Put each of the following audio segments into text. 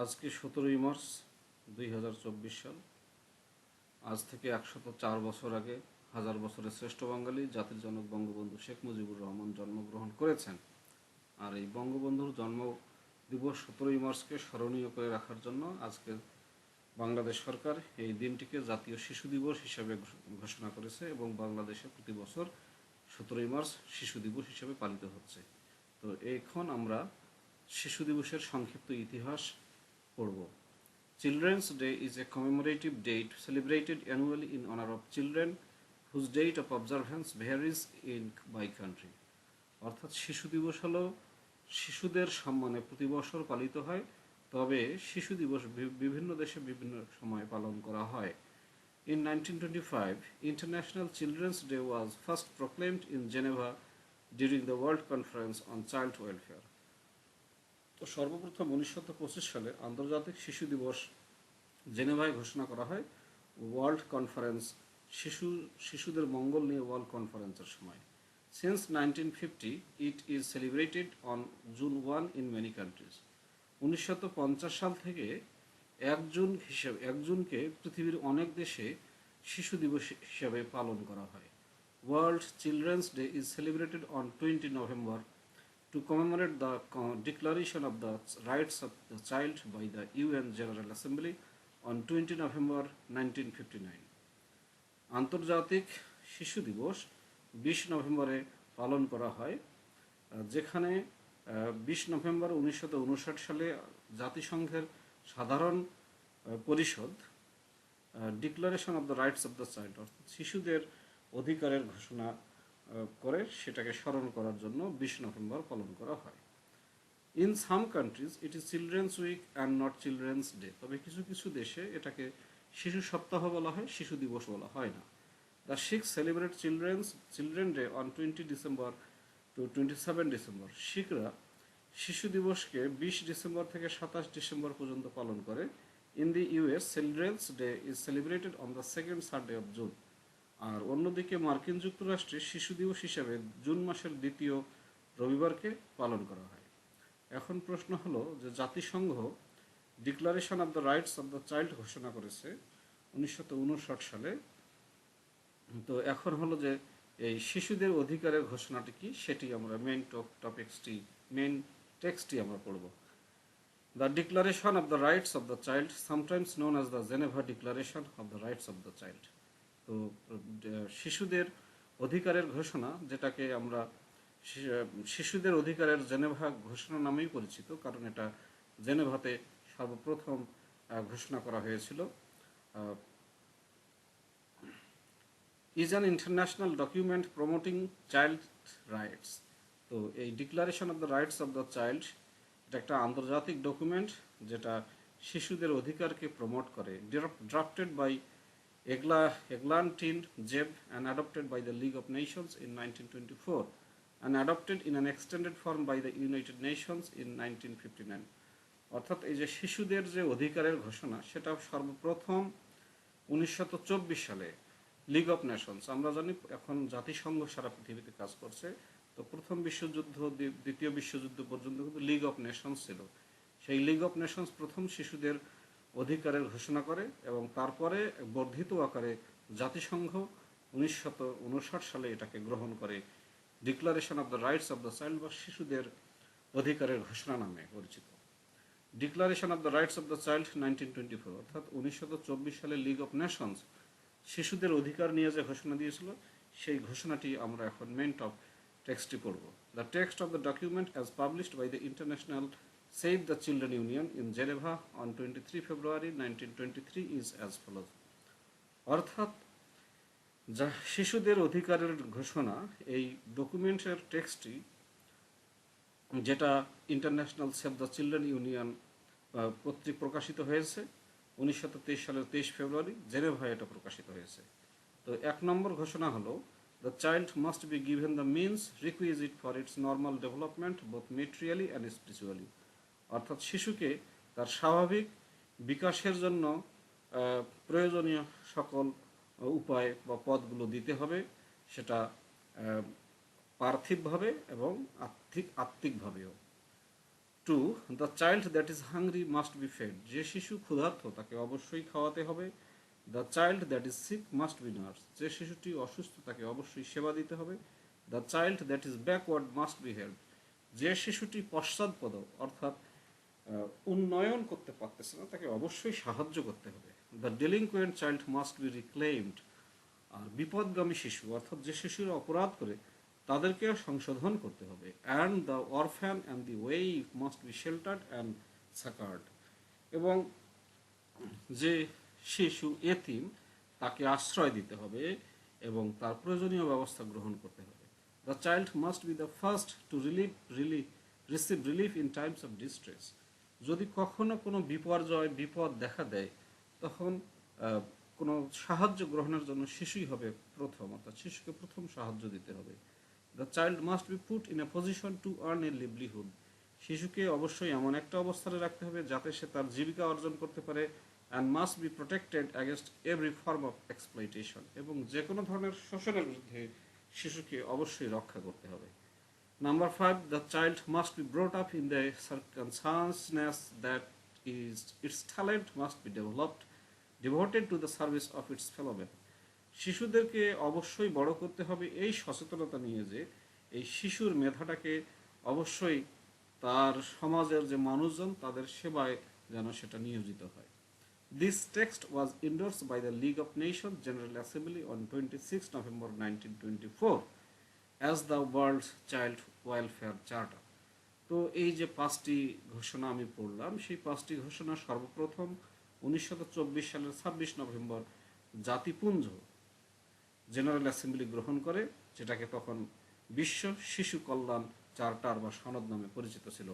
আজকে 17ই মার্চ 2024 সাল। আজ থেকে 104 বছর আগে হাজার বছরের শ্রেষ্ঠ বাঙালি জাতির জনক বঙ্গবন্ধু শেখ মুজিবুর রহমান জন্মগ্রহণ করেছেন। আর এই বঙ্গবন্ধুর জন্ম দিবস 17ই মার্চকে স্মরণীয় করে রাখার জন্য আজকে বাংলাদেশ সরকার এই দিনটিকে জাতীয় শিশু দিবস হিসাবে ঘোষণা করেছে এবং বাংলাদেশে প্রতি বছর 17ই মার্চ শিশু দিবস হিসেবে পালিত হচ্ছে। তো এখন আমরা শিশু দিবসের সংক্ষিপ্ত ইতিহাস পড়ব। Children's Day is a commemorative date celebrated annually in honor of children whose date of observance varies by country. অর্থাৎ শিশু দিবস হলো শিশুদের সম্মানে প্রতি বছর পালিত হয়, তবে শিশু দিবস বিভিন্ন দেশে বিভিন্ন সময় পালন করা হয়। In 1925, International Children's Day was first proclaimed in Geneva during the World Conference on Child Welfare. তো সর্বপ্রথম 1925 সালে আন্তর্জাতিক শিশু দিবস জেনেভায় ঘোষণা করা হয় ওয়ার্ল্ড কনফারেন্স শিশুদের মঙ্গল নিয়ে ওয়ার্ল্ড কনফারেন্সের সময়। Since 1950 it is celebrated on June 1 in many countries. 1950 সাল থেকে 1 জুনকে পৃথিবীর অনেক দেশে শিশু দিবস হিসাবে পালন করা হয়। World children's day is celebrated on 20 November to commemorate the Declaration of the Rights of the Child by the UN General Assembly on 20 November 1959. আন্তর্জাতিক শিশু দিবস 20 নভেম্বরে পালন করা হয়, যেখানে 20 নভেম্বর 1959 সালে জাতিসংঘের সাধারণ পরিষদ declaration of the rights of the child অর্থাৎ শিশুদের অধিকারের ঘোষণা করে সেটাকে স্মরণ করার জন্য 20 নভেম্বর পালন করা হয়। In some countries it is children's week and not children's day. তবে কিছু কিছু দেশে এটাকে শিশু সপ্তাহ বলা হয়, শিশু দিবস বলা হয় না। The Sikhs celebrate children day on 20 December to 27 December. শিখরা শিশু দিবসকে 20 ডিসেম্বর থেকে 27 ডিসেম্বর পর্যন্ত পালন করে। In the US children's day is celebrated on the second Sunday of June. আর অন্যদিকে মার্কিন যুক্তরাষ্ট্রে শিশু দিবস হিসাবে জুন মাসের দ্বিতীয় রবিবারকে পালন করা হয়। এখন প্রশ্ন হলো যে জাতিসংঘ declaration of the rights of the child ঘোষণা করেছে 1959 সালে। তো এখন হলো যে এই শিশুদের অধিকারের ঘোষণাটি কি সেটি আমরা মেইন টেক্সটটি আমরা পড়ব। The declaration of the rights of the child sometimes known as the Geneva declaration of the rights of the child. তো শিশুদের অধিকারের ঘোষণা, যেটাকে আমরা শিশুদের অধিকারের জেনেভা ঘোষণা নামেই পরিচিত, কারণ এটা জেনেভাতে সর্বপ্রথম ঘোষণা করা হয়েছিল। Is an international document promoting child rights. তো এই declaration of the rights of the child এটা একটা আন্তর্জাতিক ডকুমেন্ট যেটা শিশুদের অধিকারকে প্রমোট করে। Drafted by Eglantine Jeb and adopted by the League of Nations in 1924 and adopted in an extended form by the United Nations in 1959. অর্থাৎ এই যে শিশুদের যে অধিকারের ঘোষণা সেটা সর্বপ্রথম 1924 সালে লিগ অফ নেশনস, আমরা জানি এখন জাতিসংঘ সারা পৃথিবীতে কাজ করছে, তো প্রথম বিশ্বযুদ্ধ দ্বিতীয় বিশ্বযুদ্ধ পর্যন্ত কিন্তু লিগ অফ নেশনস ছিল। সেই লিগ অফ নেশনস প্রথম শিশুদের অধিকারের ঘোষণা করে এবং তারপরে বর্ধিত আকারে জাতিসংঘ 1959 সালে এটাকে গ্রহণ করে declaration of the rights of the child বা শিশুদের অধিকারের ঘোষণা নামে পরিচিত। Declaration of the rights of the child 1924 অর্থাৎ 1924 সালে লিগ অফ নেশনস শিশুদের অধিকার নিয়ে যে ঘোষণা দিয়েছিল সেই ঘোষণাটি আমরা এখন মেইন টেক্সটটি পড়ব। The text of the document as published by the international Save the Children Union in Geneva on 23 February 1923 is as follows. অর্থাৎ যা শিশুদের অধিকারের ঘোষণা এই ডকুমেন্টের টেক্সটটি, যেটা international save the children union কর্তৃক প্রকাশিত হয়েছে 1923 সালের 23 ফেব্রুয়ারি, জেনেভায় এটা প্রকাশিত হয়েছে। তো 1 নম্বর ঘোষণা হলো the child must be given the means requisite for its normal development both materially and spiritually. অর্থাৎ শিশুকে তার স্বাভাবিক বিকাশের জন্য প্রয়োজনীয় সকল উপায় বা পথগুলো দিতে হবে, সেটা পার্থিবভাবে এবং আত্মিকভাবেও। Two, the child that is hungry must be fed, যে শিশু ক্ষুধার্ত তাকে অবশ্যই খাওয়াতে হবে। The child that is sick must be nurse, যে শিশুটি অসুস্থ তাকে অবশ্যই সেবা দিতে হবে। The child that is backward must be help, যে শিশুটি পশ্চাৎপদ অর্থাৎ উন্নয়ন করতে পারতেছে না তাকে অবশ্যই সাহায্য করতে হবে। দ্য ডেলিনকুয়েন্ট চাইল্ড মাস্ট বি রিক্লেইমড, আর বিপদগামী শিশু অর্থাৎ যে শিশুরা অপরাধ করে তাদেরকে সংশোধন করতে হবে। And the orphan and the waif must be sheltered and succoured, এবং যে শিশু এতিম তাকে আশ্রয় দিতে হবে এবং তার প্রয়োজনীয় ব্যবস্থা গ্রহণ করতে হবে। The child must be the first to receive relief in Times of distress, যদি কখনো কোনো বিপদ দেখা দেয় তখন কোনো সাহায্য গ্রহণের জন্য শিশুই হবে প্রথম, অর্থাৎ শিশুকে প্রথম সাহায্য দিতে হবে। The child must be put in a position to earn A livelihood, শিশুকে অবশ্যই এমন একটা অবস্থানে রাখতে হবে যাতে সে তার জীবিকা অর্জন করতে পারে। And must be protected against every form of exploitation, এবং যে কোনো ধরনের শোষণের বিরুদ্ধে শিশুকে অবশ্যই রক্ষা করতে হবে। Number 5, the child must be brought up in the circumstances that its talent must be devoted to the service of its fellow men. শিশুদেরকে অবশ্যই বড় করতে হবে এই সচেতনতা নিয়ে যে এই শিশুর মেধাটাকে অবশ্যই তার সমাজের যে মানুষজন তাদের সেবায় যেন সেটা নিয়োজিত হয়। This text was endorsed by the League of Nations General Assembly on 26 November 1924 as the World Child Welfare Charter. তো এই যে 5টি ঘোষণা আমি পড়লাম সেই 5টি ঘোষণা সর্বপ্রথম 1924 সালের 26 নভেম্বর জাতিপুঞ্জ জেনারেল অ্যাসেম্বলি গ্রহণ করে, যেটাকে তখন বিশ্ব শিশু কল্যাণ চার্টার বা সনদ নামে পরিচিত ছিল।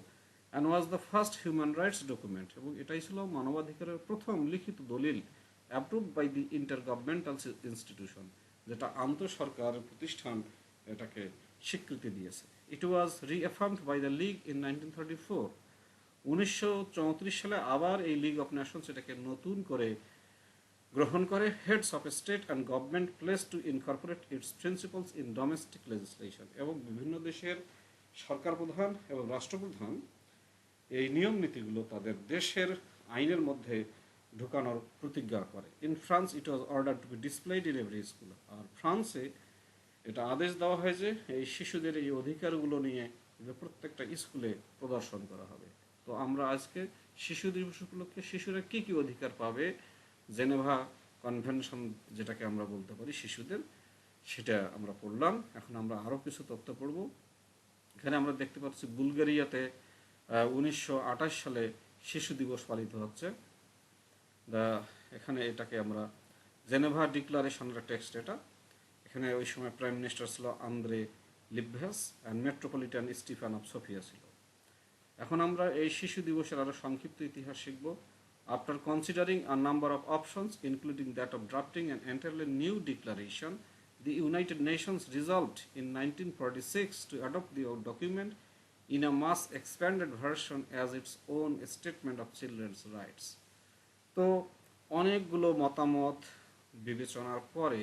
And was the first human rights document, এবং এটাই ছিল মানবাধিকারের প্রথম লিখিত দলিল approved by the intergovernmental institution, যেটা আন্তঃসরকার প্রতিষ্ঠান এটাকে স্বীকৃতি দিয়েছে। It was reaffirmed by the league in 1934, 1934 সালে আবার এই লিগ অফ নেশনস এটাকে নতুন করে গ্রহণ করে। Heads of state and government place to incorporate its principles in domestic legislation, এবং বিভিন্ন দেশের সরকার প্রধান এবং রাষ্ট্রপ্রধান এই নিয়ম নীতিগুলো তাদের দেশের আইনের মধ্যে ঢোকানোর প্রতিজ্ঞা করে। In France it was order to be displayed in every school, আর ফ্রান্সে এটা আদেশ দেওয়া হয় যে এই শিশুদের এই অধিকারগুলো নিয়ে প্রত্যেকটা স্কুলে প্রদর্শন করা হবে। তো আমরা আজকে শিশু দিবস উপলক্ষে শিশুরা কি কি অধিকার পাবে, জেনেভা কনভেনশন যেটাকে আমরা বলতে পারি শিশুদের, সেটা আমরা পড়লাম। এখন আমরা আরও কিছু তথ্য পড়ব। এখানে আমরা দেখতে পাচ্ছি বুলগেরিয়াতে 1928 সালে শিশু দিবস পালিত হচ্ছে। এখানে এটাকে আমরা জেনেভা ডিক্লারেশনের টেক্সট এটা। এখানে ওই সময় প্রাইম মিনিস্টার ছিল আন্দ্রে লিভভেস and metropolitan Stefan of Sofia ছিল। এখন আমরা এই শিশু দিবসের আরও সংক্ষিপ্ত ইতিহাস শিখব। After considering a number of options including that of drafting an entirely new declaration, the United Nations resolved in 1946 to adopt the document in a much expanded version as its own statement of children's rights. তো অনেকগুলো মতামত বিবেচনার পরে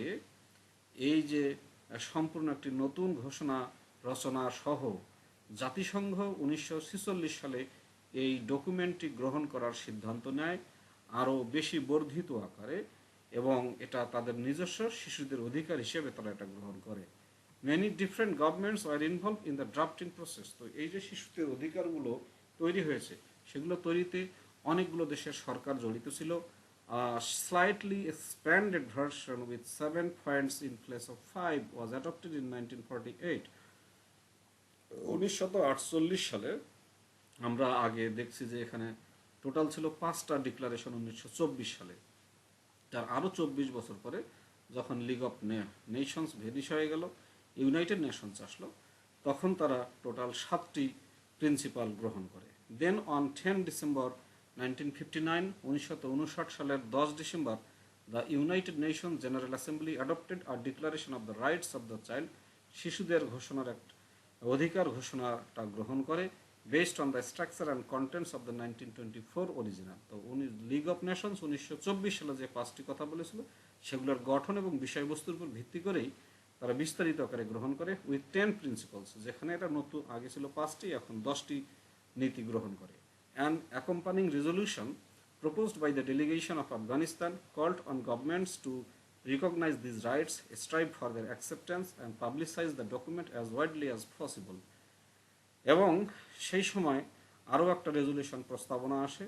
এই যে সম্পূর্ণ একটি নতুন ঘোষণা রচনা সহ জাতিসংঘ 1946 সালে এই ডকুমেন্টটি গ্রহণ করার সিদ্ধান্ত নেয় আরও বেশি বর্ধিত আকারে, এবং এটা তাদের নিজস্ব শিশুদের অধিকার হিসেবে তারা এটা গ্রহণ করে। Many different governments were involve in the drafting process. তো এই যে শিশুদের অধিকারগুলো তৈরি হয়েছে সেগুলো তৈরিতে অনেকগুলো দেশের সরকার জড়িত ছিল। Slightly expanded version with 7 points in place of 5 was adopted in 1948. 1948 সালে আমরা আগে দেখছি যে এখানে টোটাল ছিল 5টা ডিক্লারেশন 1924 সালে। তার আরও 24 বছর পরে যখন লিগ অফ নেশনস ভেনিশ হয়ে গেল, ইউনাইটেড নেশনস আসলো, তখন তারা টোটাল 7টি প্রিন্সিপাল গ্রহণ করে। দেন অন 10 ডিসেম্বর 1959, 1959 সালের 10 December the United Nations general assembly adopted a declaration of the rights of the child, শিশুদের ঘোষণার এক অধিকার ঘোষণাটা গ্রহণ করে, based on the structure and contents of the 1924 original. তো লিগ অফ নেশনস 1924 সালে যে 5টি কথা বলেছিল সেগুলোর গঠন এবং বিষয়বস্তুর উপর ভিত্তি করেই তারা বিস্তারিত আকারে গ্রহণ করে উইথ 10 প্রিন্সিপালস, যেখানে এটা নতুন আগে ছিল 5টি এখন 10টি নীতি গ্রহণ করে। An accompanying resolution proposed by the delegation of Afghanistan called on governments to recognize these rights, strive for their acceptance and publicize the document as widely as possible. এবং সেই সময় আরও একটা রেজলিউশন প্রস্তাবনা আসে,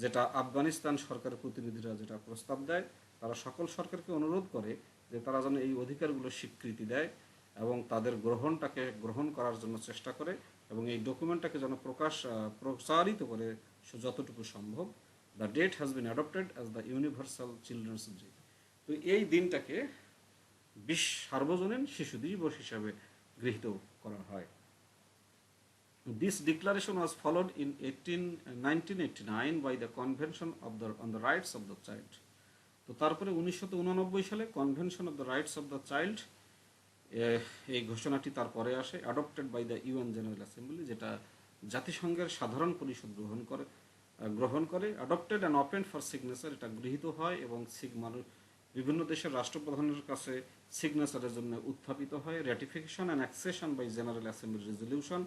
যেটা আফগানিস্তান সরকারের প্রতিনিধিরা যেটা প্রস্তাব দেয়, তারা সকল সরকারকে অনুরোধ করে যে তারা যেন এই অধিকারগুলো স্বীকৃতি দেয় এবং তাদের গ্রহণ করার জন্য চেষ্টা করে এবং এই ডকুমেন্টটাকে যেন প্রচারিত করে যতটুকু সম্ভব। The date has been adopted as the universal children's day. তো এই দিনটাকে সার্বজনীন শিশু দিবস হিসাবে গৃহীত করা হয়। This declaration was followed in 1989 by the Convention on the Rights of the Child. তো তারপরে 1989 সালে convention of the rights of the child, এই ঘোষণাটি তারপরে আসে, adopted by the UN general assembly, যেটা জাতিসংঘের সাধারণ পরিষদ গ্রহণ করে। Adopted and open for signature, এটা গৃহীত হয় এবং বিভিন্ন দেশের রাষ্ট্রপ্রধানের কাছে সিগনেচারের জন্য উত্থাপিত হয়। Ratification and accession by general assembly resolution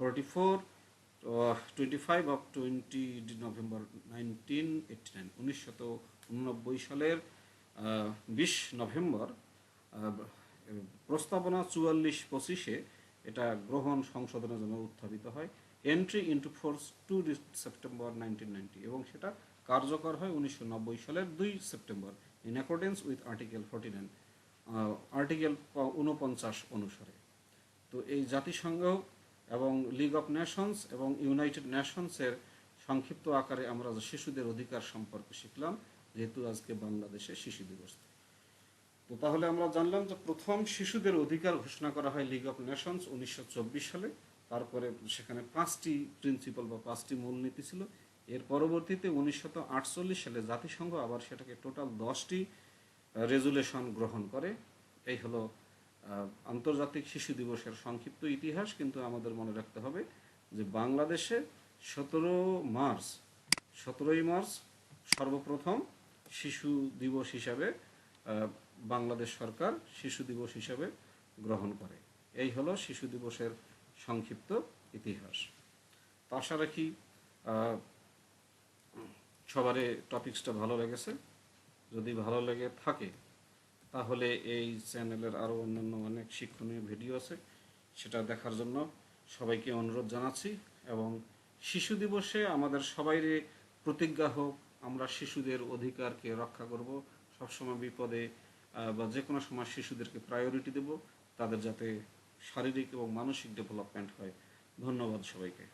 25 of 20 November 1989, 1989 সালের 20 নভেম্বর প্রস্তাবনা 44-25 এটা গ্রহণ সংশোধনের জন্য উত্থাপিত হয়। এন্ট্রি ইন্টু ফোর্স 2 সেপ্টেম্বর 1990 এবং সেটা কার্যকর হয় 1990 সালের 2 September in accordance with article 49, article 49 অনুসারে। তো এই জাতিসংঘ এবং লিগ অফ নেশনস এবং ইউনাইটেড নেশনসের সংক্ষিপ্ত আকারে আমরা শিশুদের অধিকার সম্পর্কে শিখলাম, যেহেতু আজকে বাংলাদেশে শিশু দিবস। তো তাহলে আমরা জানলাম যে প্রথম শিশুদের অধিকার ঘোষণা করা হয় লিগ অফ নেশনস 1924 সালে। তারপরে সেখানে 5টি প্রিন্সিপাল বা 5টি মূলনীতি ছিল। এর পরবর্তীতে 1948 সালে জাতিসংঘ আবার সেটাকে টোটাল 10টি রেজুলেশন গ্রহণ করে। এই হলো আন্তর্জাতিক শিশু দিবসের সংক্ষিপ্ত ইতিহাস। কিন্তু আমাদের মনে রাখতে হবে যে বাংলাদেশে 17ই মার্চ সর্বপ্রথম শিশু দিবস হিসাবে বাংলাদেশ সরকার শিশু দিবস হিসাবে গ্রহণ করে। এই হলো শিশু দিবসের সংক্ষিপ্ত ইতিহাস। তো আশা রাখি সবারই টপিকসটা ভালো লেগেছে। যদি ভালো লেগে থাকে তাহলে এই চ্যানেলের আরও অন্যান্য অনেক শিক্ষণীয় ভিডিও আছে, সেটা দেখার জন্য সবাইকে অনুরোধ জানাচ্ছি। এবং শিশু দিবসে আমাদের সবাইরে প্রতিজ্ঞা হোক আমরা শিশুদের অধিকারকে রক্ষা করব, সবসময় বিপদে বা যে কোনো সময় শিশুদেরকে প্রায়োরিটি দেব, তাদের যাতে শারীরিক এবং মানসিক ডেভেলপমেন্ট হয়। ধন্যবাদ সবাইকে।